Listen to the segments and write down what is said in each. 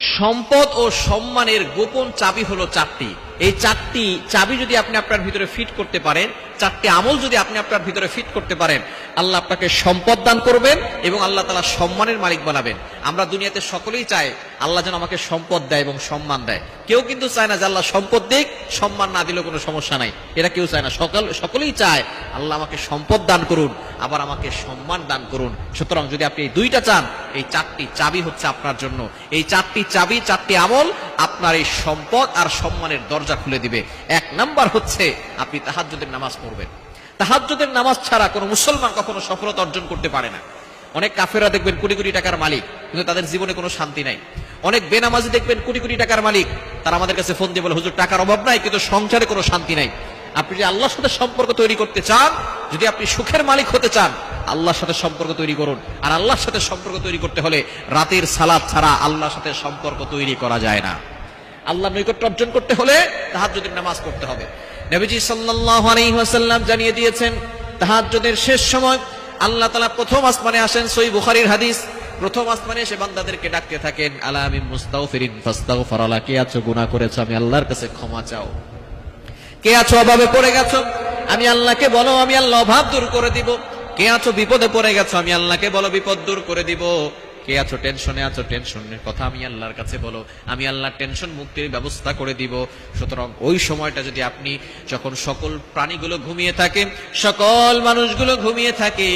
সম্পদ ও সম্মানের গোপন চাবি হলো চারটি। এই চারটি চাবি যদি আপনি আপনার ভিতরে ফিট করতে পারেন, চারটি আমল যদি আপনি আপনার ভিতরে ফিট করতে পারেন, আল্লাহ আপনাকে সম্পদ দান করবেন এবং আল্লাহ তাআলা সম্মানের মালিক বানাবেন। আমরা দুনিয়াতে সকলেই চাই আল্লাহ যেন আমাকে সম্পদ দেয় এবং সম্মান দেয়। কেউ কিন্তু চায় না যে আল্লাহ সম্পদ দিক, সম্মান না দিলেও কোনো সমস্যা নাই, এটা কেউ চায় না। সকলেই চায় আল্লাহ আমাকে সম্পদ দান করুন, আবার আমাকে সম্মান দান করুন। সুতরাং যদি আপনি এই দুইটা চান, এই চারটি চাবি হচ্ছে আপনার জন্য। এই চারটি চাবি, চারটি আমল আপনার এই সম্পদ আর সম্মানের দরজা খুলে দিবে। এক নাম্বার হচ্ছে আপনি তাহাজ্জুদের নামাজ পড়বেন। তাহাজ্জুদের নামাজ ছাড়া কোনো মুসলমান কখনো সফলতা অর্জন করতে পারে না। অনেক কাফেররা দেখবেন কোটি কোটি টাকার মালিক, কিন্তু তাদের জীবনে কোনো শান্তি নাই। অনেক বেনামাজি দেখবেন কোটি কোটি টাকার মালিক, তারা আমাদের কাছে ফোন দিয়ে বলে হুজুর টাকার অভাব নাই, কিন্তু সংসারে কোনো শান্তি নাই। আপনি যদি আল্লাহর সাথে সম্পর্ক তৈরি করতে চান, যদি আপনি সুখের মালিক হতে চান, আল্লাহর সাথে সম্পর্ক তৈরি করুন। আর আল্লাহর সাথে সম্পর্ক তৈরি করতে হলে রাতের সালাত ছাড়া আল্লাহর সাথে সম্পর্ক তৈরি করা যায় না। আল্লাহর নৈকট্য অর্জন করতে হলে তাহাজ্জুদের নামাজ পড়তে হবে। নবীজি সাল্লাল্লাহু আলাইহি ওয়াসাল্লাম জানিয়ে দিয়েছেন, তাহাজ্জুদের শেষ সময় আল্লাহ তাআলা প্রথম আসমানে আসেন। সহিহ বুখারীর হাদিস। প্রথম আসমানে এসে বান্দাদেরকে ডাকতে থাকেন, আলা মিন মুস্তাগফিরিন ফাস্তাগফির আলা, কে আছো গুনাহ করেছো, আমি আল্লাহর কাছে ক্ষমা চাও। কে আছো অভাবে পড়ে গেছো, আমি আল্লাহকে বলো, আমি আল্লাহ অভাব দূর করে দিব। কে আছো বিপদে পড়ে গেছো, আমি আল্লাহকে বলো, বিপদ দূর করে দিব। কে আছো টেনশনে আছো, টেনশনের কথা আমি আল্লাহর কাছে বলো, আমি আল্লাহ টেনশন মুক্তির ব্যবস্থা করে দিব। সুতরাং ওই সময়টা যদি আপনি, যখন সকল প্রাণীগুলো ঘুমিয়ে থাকে, সকল মানুষগুলো ঘুমিয়ে থাকে,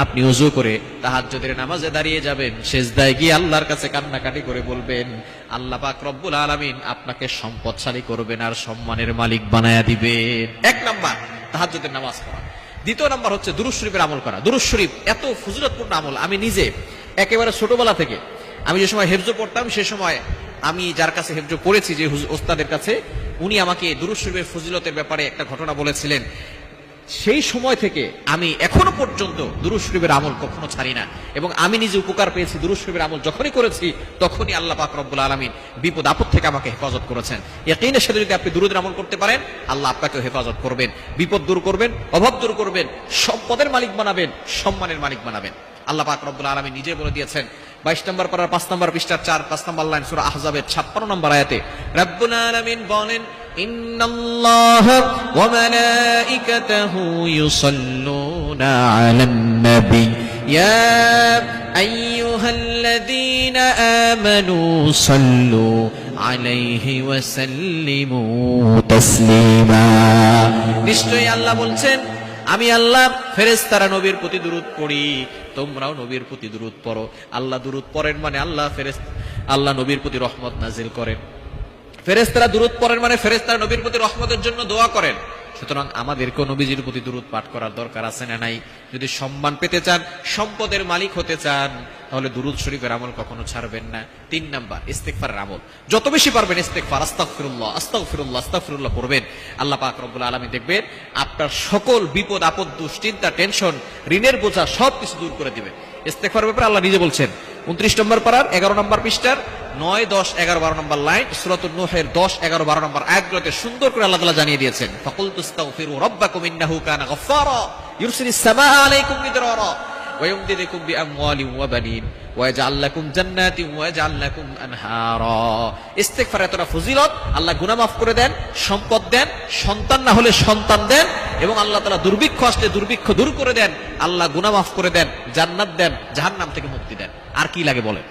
আপনি ওযু করে তাহাজ্জুদের নামাজে দাঁড়িয়ে যাবেন, সিজদায় গিয়ে আল্লাহর কাছে কান্নাকাটি করে বলবেন, আল্লাহ পাক রব্বুল আলামিন আপনাকে সম্পদশালী করবেন আর সম্মানের মালিক বানায়া দিবেন। এক নাম্বার তাহাজ্জুদের নামাজ পড়া। দ্বিতীয় নাম্বার হচ্ছে দুরূদ শরীফের আমল করা। দুরূদ শরীফ এত ফজিলতপূর্ণ আমল। আমি নিজে একেবারে ছোটবেলা থেকে, আমি যে সময় হেফজ পড়তাম, সে সময় আমি যার কাছে হেফজ পড়েছি, যে ওস্তাদের কাছে, উনি আমাকে দুরূদ শরীফের ফজিলতের ব্যাপারে একটা ঘটনা বলেছিলেন। সেই সময় থেকে আমি এখনো পর্যন্ত দুরূদ শরীফের আমল কখনো ছাড়ি না, এবং আমি নিজে উপকার পেয়েছি। দুরূদ শরীফের আমল যখনই করেছি, তখনই আল্লাহ পাক রব্বুল আলামিন বিপদ আপদ থেকে আমাকে হেফাজত করেছেন। ইয়াকিনের সাথে যদি আপনি দুরূদের আমল করতে পারেন, আল্লাহ আপনাকে হেফাজত করবেন, বিপদ দূর করবেন, অভাব দূর করবেন, সম্পদের মালিক বানাবেন, সম্মানের মালিক বানাবেন। আল্লাহ পাক রব্বুল আলামিন নিজে বলে দিয়েছেন 22 নম্বর পারার 5 নম্বর পৃষ্ঠার 4-5 নম্বর লাইন সূরা আহজাবের 56 নম্বর আয়াতে রব্বুল আলামিন বলেন, ইন্নাল্লাহা ওয়া মালাইকাতাহু ইউসাল্লুনা আলান নবী ইয়া আইয়ুহাল্লাযীনা আমানু সাল্লু আলাইহি ওয়া সাল্লিমু তাসলিমা। নিশ্চয়ই আল্লাহ বলছেন, আমি আল্লাহ ফেরেশতারা নবীর প্রতি দুরূদ পড়ি, তোমরাও নবীর প্রতি দুরূদ পড়ো। আল্লাহ দুরূদ পড়েন মানে আল্লাহ নবীর প্রতি রহমত নাজিল করেন। ফেরেশতারা দুরূদ পড়েন মানে ফেরেশতারা নবীর প্রতি রহমতের জন্য দোয়া করেন। সুতরাং আমাদেরকেও নবীজির প্রতি দুরূদ পাঠ করার দরকার আছে না নাই? যদি সম্মান পেতে চান, সম্পদের মালিক হতে চান, তাহলে দুরূদ শরীফের আমল কখনো ছাড়বেন না। 3 নাম্বার ইস্তিগফারের আমল। যত বেশি পারবেন ইস্তিগফার, আস্তাগফিরুল্লাহ আস্তাগফিরুল্লাহ আস্তাগফিরুল্লাহ পড়বেন, আল্লাহ পাক রব্বুল আলামিন দেখবেন আপনার সকল বিপদ আপদ, দুশ্চিন্তা, টেনশন, ঋণের বোঝা সবকিছু দূর করে দিবেন। ইস্তিগফারের ব্যাপারে আল্লাহ নিজে বলছেন 29 নম্বর পারার 11 নম্বর পৃষ্ঠার 9, 10, 11, 12 নম্বর লাইন, সূরাতুন নূহের 10, 11, 12 নম্বর আয়াতগুলোতে সুন্দর করে আল্লাহ তাআলা জানিয়ে দিয়েছেন, ফাকুলতু আস্তাগফিরু রাব্বাকুম ইন্নাহু কানা গফফারা ইউরসিলিস সামাআ আলাইকুম মিদরারা ওয়া ইউমদিদুকুম বিআমওয়ালিন ওয়া বানিন ওয়া ইয়াজআল লাকুম জান্নাতিন ওয়া ইয়াজআল লাকুম আনহারা। ইস্তিগফার এতটা ফজিলত, আল্লাহ গুনাহ মাফ করে দেন, সম্পদ দেন, সন্তান না হলে সন্তান দেন, এবং আল্লাহ তাআলা দুর্ভিক্ষ আসলে দুর্ভিক্ষ দূর করে দেন, আল্লাহ গুনাহ মাফ করে দেন, জান্নাত দেন, জাহান্নাম থেকে মুক্তি দেন। আর কি লাগে বলেন?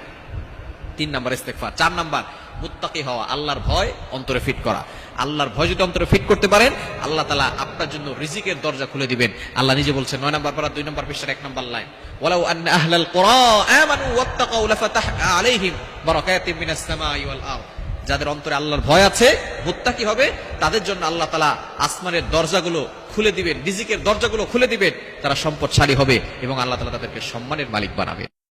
3 নাম্বার ইস্তিগফার। 4 নাম্বার মুত্তাকি হওয়া, আল্লাহর ভয় অন্তরে ফিট করা। আল্লাহর ভয় যদি অন্তরে ফিট করতে পারেন, আল্লাহ তাআলা আপনার জন্য রিজিকের দরজা খুলে দিবেন। আল্লাহ নিজে বলছেন 9 নম্বর পারা 2 নম্বর পৃষ্ঠার 1 নম্বর লাইন, ওয়ালাউ আন্না আহলাল কুরা আমানু ওয়াত্তাকাউ লাফাতাহনা আলাইহিম বারাকাতিম মিনাস সামাই ওয়াল আরদ। যাদের অন্তরে আল্লাহর ভয় আছে, মুত্তাকি হবে, তাদের জন্য আল্লাহ তাআলা আসমানের দরজাগুলো খুলে দিবেন, রিজিকের দরজাগুলো খুলে দিবেন, তারা সম্পদশালী হবে এবং আল্লাহ তাআলা তাদেরকে সম্মানের মালিক বানাবে।